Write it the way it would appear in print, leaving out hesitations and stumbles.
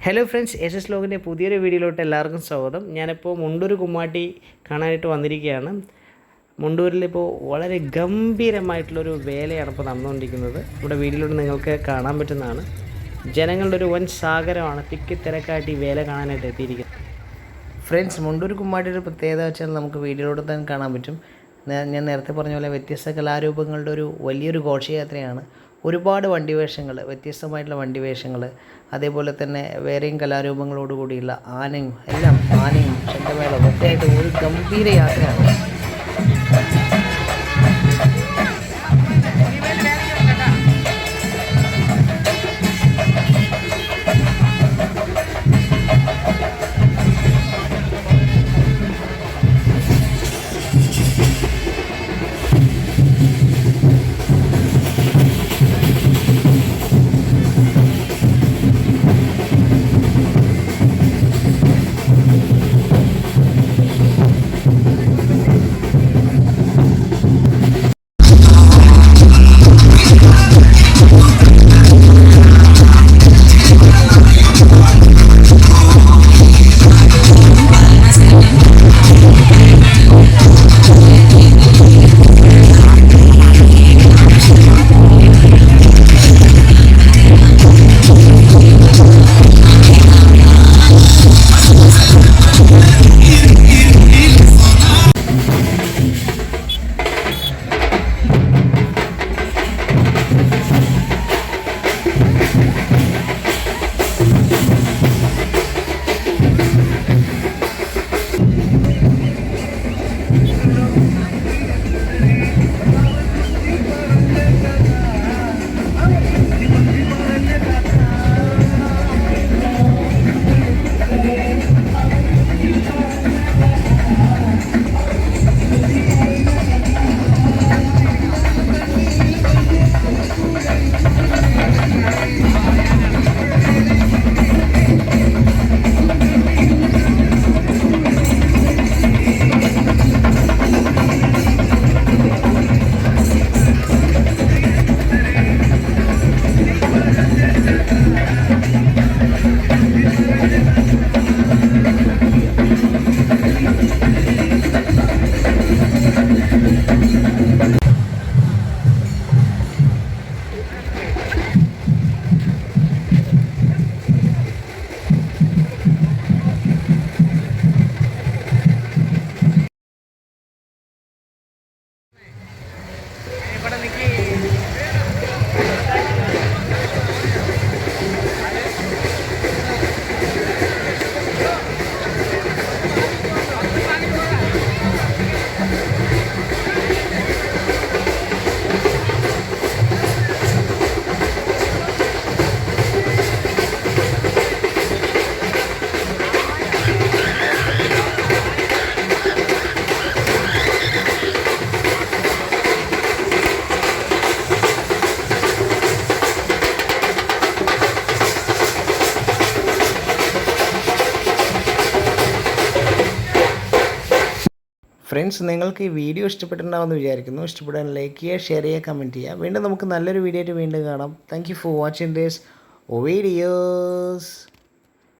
Hello friends, S S ലോഗിൻ്റെ പുതിയൊരു വീഡിയോയിലോട്ട് എല്ലാവർക്കും സ്വാഗതം. ഞാനിപ്പോൾ മുണ്ടൂർ കുമ്മാട്ടി കാണാനായിട്ട് വന്നിരിക്കുകയാണ്. മുണ്ടൂരിലിപ്പോൾ വളരെ ഗംഭീരമായിട്ടുള്ളൊരു വേലയാണ് ഇപ്പോൾ നടന്നുകൊണ്ടിരിക്കുന്നത്. ഇവിടെ വീഡിയോയിലൂടെ നിങ്ങൾക്ക് കാണാൻ പറ്റുന്നതാണ്. ജനങ്ങളുടെ ഒരു വൻ സാഗരമാണ് തിക്കിത്തിരക്കായിട്ട് ഈ വേല കാണാനായിട്ട് എത്തിയിരിക്കുന്നത്. ഫ്രണ്ട്സ്, മുണ്ടൂർ കുമ്മാട്ടിയുടെ പ്രത്യേകത വെച്ചാൽ നമുക്ക് വീഡിയോയിലൂടെ തന്നെ കാണാൻ പറ്റും. ഞാൻ നേരത്തെ പറഞ്ഞ പോലെ വ്യത്യസ്ത കലാരൂപങ്ങളുടെ ഒരു വലിയൊരു ഘോഷയാത്രയാണ്. ഒരുപാട് വണ്ടിവേഷങ്ങൾ, വ്യത്യസ്തമായിട്ടുള്ള വണ്ടിവേഷങ്ങൾ, അതേപോലെ തന്നെ വേറെയും കലാരൂപങ്ങളോടുകൂടിയുള്ള ആനയും ചെണ്ടമേളവും ഒക്കെ ആയിട്ട് ഒരു ഗംഭീര യാത്രയാണ്. ഫ്രണ്ട്സ്, നിങ്ങൾക്ക് ഈ വീഡിയോ ഇഷ്ടപ്പെട്ടിട്ടുണ്ടാവുമെന്ന് വിചാരിക്കുന്നു. ഇഷ്ടപ്പെടാൻ ലൈക്ക് ചെയ്യുക, ഷെയർ ചെയ്യുക, കമൻറ്റ് ചെയ്യുക. വീണ്ടും നമുക്ക് നല്ലൊരു വീഡിയോ ആയിട്ട് വീണ്ടും കാണാം. Thank you for watching this videos.